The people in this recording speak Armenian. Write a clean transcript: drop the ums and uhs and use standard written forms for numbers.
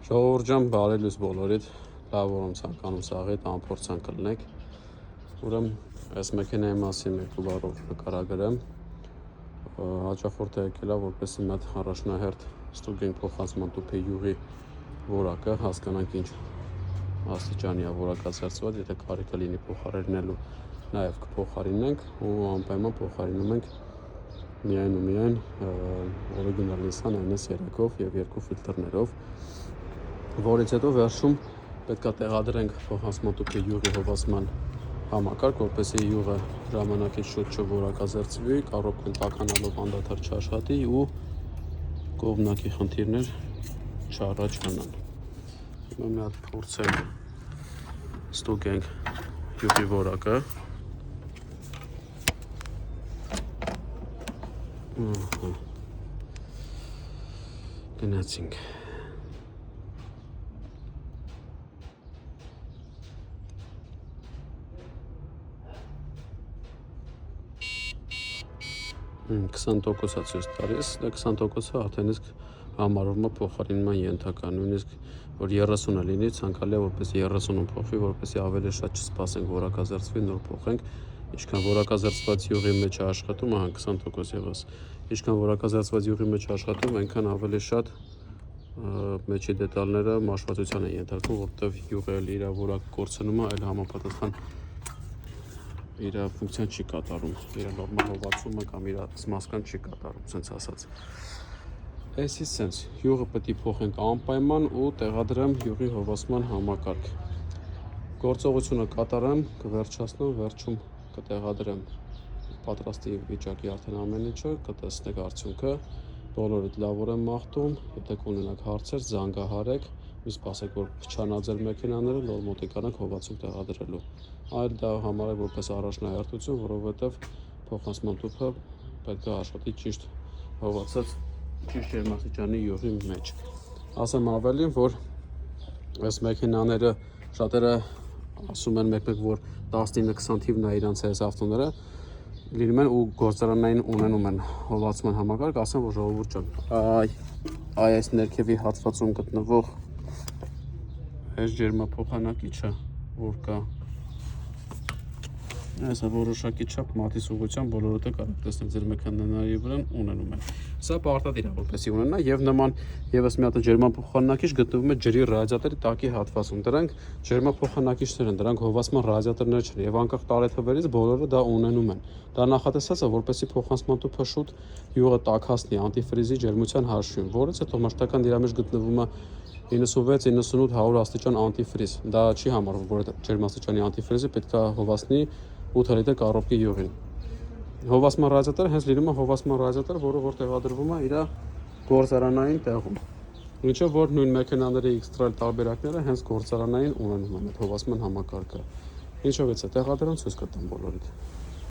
Ժողովուրդ ջան, բարի լույս բոլորիդ, լավ որ ցանկանում սաղիդ ամփորձան կլնեք։ Ուրեմն այս մեքենայի մասին երկու բառով նկարագրեմ։ Հաճախորդ է եկել է որպեսզի մի հատ առաջնահերթ ստուգենք փոխանցման տուփի յուղի որակը, հասկանանք ինչ աստիճանի է որակացրծված, եթե կարիքը լինի փոխարինելու, նաև կփոխարինենք ու անպայման փոխարինում ենք միայն ու միայն օրիգինալ Nissan NS3-ով եւ երկու ֆիլտրներով, որից հետո վերջում պետք է տեղադրենք փոխանցման տուփի յուղի հովացման համակարգ, որպեսզի յուղը ժամանակից շուտ չորակազերծվի, կարողն տաքանալով անդադար չաշխատի ու կողմնակի խնդիրներ չառաջանան։ Հիմա մի հատ փորձենք ստուգենք յուղի որակը։ Գնացինք։ Քսան տոկոս է ցույց տալիս, դա 20%-ը արդեն իսկ համարվում է փոխարինման ենթակա, նույնիսկ որ 30-ը լինի, ցանկալի է որպես 30-ում փոխվի, որպեսզի ավելի շատ չսպասենք որակազերծվի, նոր փոխենք, ինչքան որակազերծված յուղի մեջ է աշխատում, 20% ևս, ինչքան որակազերծված յուղի մեջ աշխատում, այնքան ավելի շատ մեջի դետալները մաշվածության են ենթարկվում, որտեղ յուղը իր որակ կորցնում է, այլ համապատասխան իր ֆունկցիան չի կատարում, իր նորմալ հովացումը կամ իր սմասկան չի կատարում, ցենց ասած։ Այսի սենց յուղը պետք է փոխենք անպայման ու տեղադրեմ յուղի հովացման համակարգ։ Գործողությունը կատարեմ, կվերջացնեմ, վերջում կտեղադրեմ պատրաստի վիճակի արդեն ամեն ինչը, կտեսնեք արդյունքը, բոլորիդ լավ եմ մաղթում, եթե կունենաք հարցեր, զանգահարեք, մի սպասեք, որ փչանաձեր մեքենաները, նոր մոտիկանանք հովացում տեղադրելու։ Այլ դա համարեք որպես առաջնահերթություն, որովհետև փոխանցման տուփը պետք է աշխատի ճիշտ հովացած, ճիշտ ջերմաստիճանի յուղի մեջ։ Ասեմ ավելին, որ այս մեքենաները շատերը ասում են մեկ-մեկ, որ 19-20 թիվն է իրանց այս ավտոները լինում են ու գործարանային ունենում են հովացման համակարգ, ասեմ, որ ժողովուրդ ջան, այս ներքևի հատվածում գտնվող այս ջերմափոխանակիչը, որ կա, այս որոշակի չափ մատից ուղղությամբ բոլորովին կարող տեսնել ձեր մեքենաների վրա ունենում են։ Սա պարտադիր է որպեսզի ունենա եւ նման եւս մի հատ ջերմափոխանակիչ գտնվում է ջրի ռադիատորի տակի հատվածում։ Դրանք ջերմափոխանակիչներ են, դրանք հովացման ռադիատորներ չեն եւ անկախ տարեթվերից բոլորը դա ունենում են։ Դա նախատեսած է որպեսզի փոխանցման տուփը շուտ յուղը տաքացնի անտիֆրիզի ջերմության հաշվին, որից հետո մշտական իր մեջ գտնվում է 96-98-100 աստիճան անտիֆրիզ։ Դա չի համարվում, որ ջերմաստիճանի անտիֆրիզը պետք է հովացնի 8 լիտր կարապկի յուղին։ Հովացման ռադիատորը հենց լինում է հովացման ռադիատոր, որը տեղադրվում է իր գործարանային տեղում։ Ինչով որ նույն մեքենաների X-Trail տարբերակները հենց գործարանային ունենում են այդ հովացման համակարգը։ Ինչով է տեղադրում ցույց կտամ բոլորիդ։